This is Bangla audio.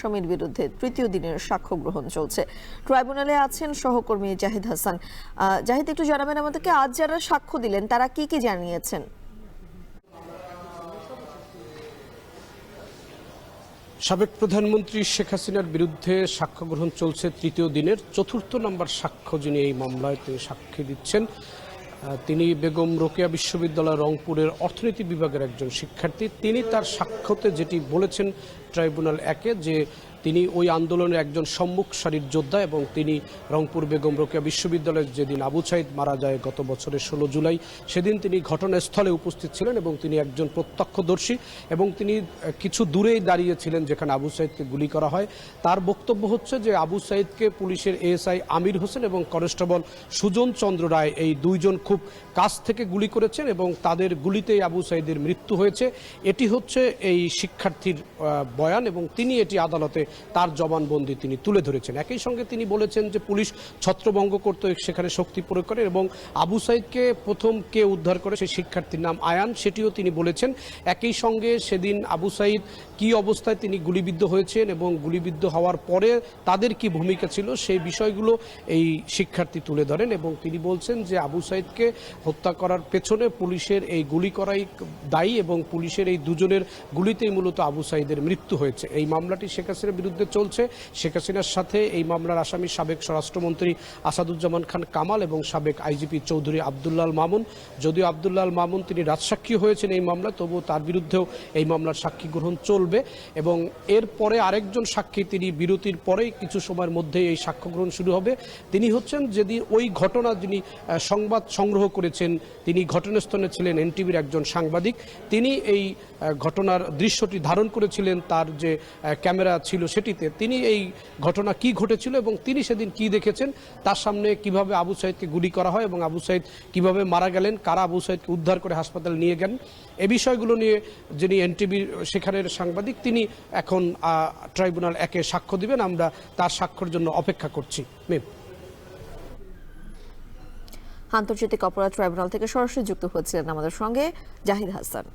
আসামির বিরুদ্ধে তৃতীয় দিনের সাক্ষ্য গ্রহণ চলছে। ট্রাইব্যুনালে আছেন সহকর্মী জাহিদ হাসান। জাহিদ, একটু জানাবেন আমাদেরকে, আজ যারা সাক্ষ্য দিলেন তারা কি কি জানিয়েছেন? সাবেক প্রধানমন্ত্রী শেখ হাসিনার বিরুদ্ধে সাক্ষ্য গ্রহণ চলছে তৃতীয় দিনের চতুর্থ নম্বর সাক্ষ্য। যিনি এই মামলায় তিনি সাক্ষী দিচ্ছেন, তিনি বেগম রোকেয়া বিশ্ববিদ্যালয় রংপুরের অর্থনীতি বিভাগের একজন শিক্ষার্থী। তিনি তার সাক্ষ্যতে যেটি বলেছেন ট্রাইব্যুনাল একে, যে তিনি ওই আন্দোলনের একজন সম্মুখ সারির যোদ্ধা এবং তিনি রংপুর বেগম রোকেয়া বিশ্ববিদ্যালয়ের যেদিন আবু সাইদ মারা যায় গত বছরের 16 জুলাই, সেদিন তিনি ঘটনাস্থলে উপস্থিত ছিলেন এবং তিনি একজন প্রত্যক্ষদর্শী এবং তিনি কিছু দূরেই দাঁড়িয়েছিলেন যেখানে আবু সাইদকে গুলি করা হয়। তার বক্তব্য হচ্ছে যে আবু সাইদকে পুলিশের এএসআই আমির হোসেন এবং কনস্টেবল সুজন চন্দ্র রায় এই দুইজন খুব কাছ থেকে গুলি করেছেন এবং তাদের গুলিতেই আবু সাইদের মৃত্যু হয়েছে। এটি হচ্ছে এই শিক্ষার্থীর বয়ান এবং তিনি এটি আদালতে তার জবানবন্দি তিনি তুলে ধরেছেন। একই সঙ্গে তিনি বলেছেন যে পুলিশ ছত্রভঙ্গ করতে সেখানে শক্তি প্রয়োগ করে এবং আবু সাইদকে প্রথম কে উদ্ধার করে সেই শিক্ষার্থীর নাম আয়ান, সেটিও তিনি বলেছেন। একই সঙ্গে সেদিন আবু সাইদ কি অবস্থায় তিনি গুলিবিদ্ধ হয়েছেন এবং গুলিবিদ্ধ হওয়ার পরে তাদের কি ভূমিকা ছিল সেই বিষয়গুলো এই শিক্ষার্থী তুলে ধরেন এবং তিনি বলছেন যে আবু সাইদকে হত্যা করার পেছনে পুলিশের এই গুলি করাই দায়ী এবং পুলিশের এই দুজনের গুলিতেই মূলত আবু সাইদের মৃত্যু হয়েছে। এই মামলাটি শেখ হাসিনার বিরুদ্ধে চলছে। শেখ হাসিনার সাথে এই মামলার আসামি সাবেক স্বরাষ্ট্রমন্ত্রী আসাদুজ্জামান খান কামাল এবং সাবেক আইজিপি চৌধুরী আবদুল্লাহ আল মামুন। যদিও আবদুল্লাহ আল মামুন তিনি রাজসাক্ষী হয়েছেন এই মামলায়, তবুও তার বিরুদ্ধেও এই মামলার সাক্ষী গ্রহণ চলবে এবং এরপরে আরেকজন সাক্ষী তিনি বিরতির পরেই কিছু সময়ের মধ্যেই এই সাক্ষ্য গ্রহণ শুরু হবে। তিনি হচ্ছেন যেদিন ওই ঘটনা যিনি সংবাদ সংগ্রহ করেছেন, তিনি ঘটনাস্থলে ছিলেন এনটিভির একজন সাংবাদিক। তিনি এই ঘটনার দৃশ্যটি ধারণ করেছিলেন, তার যে ক্যামেরা ছিল সেটিতে তিনি এই ঘটনা কি ঘটেছিল এবং তিনি সেদিন কি দেখেছেন, তার সামনে কিভাবে আবু সাইদকে গুলি করা হয় এবং আবু সাইদ কিভাবে মারা গেলেন, কারা আবু সাইদকে উদ্ধার করে হাসপাতালে নিয়ে গেলেন, এ বিষয়গুলো নিয়ে যিনি এনটিভির সেখানের সাংবাদিক তিনি এখন ট্রাইব্যুনাল একে সাক্ষ্য দিবেন। আমরা তার সাক্ষ্যের জন্য অপেক্ষা করছি। আন্তর্জাতিক অপরাধ ট্রাইব্যুনাল থেকে সরাসরি যুক্ত হচ্ছিলেন আমাদের সঙ্গে জাহিদ হাসান।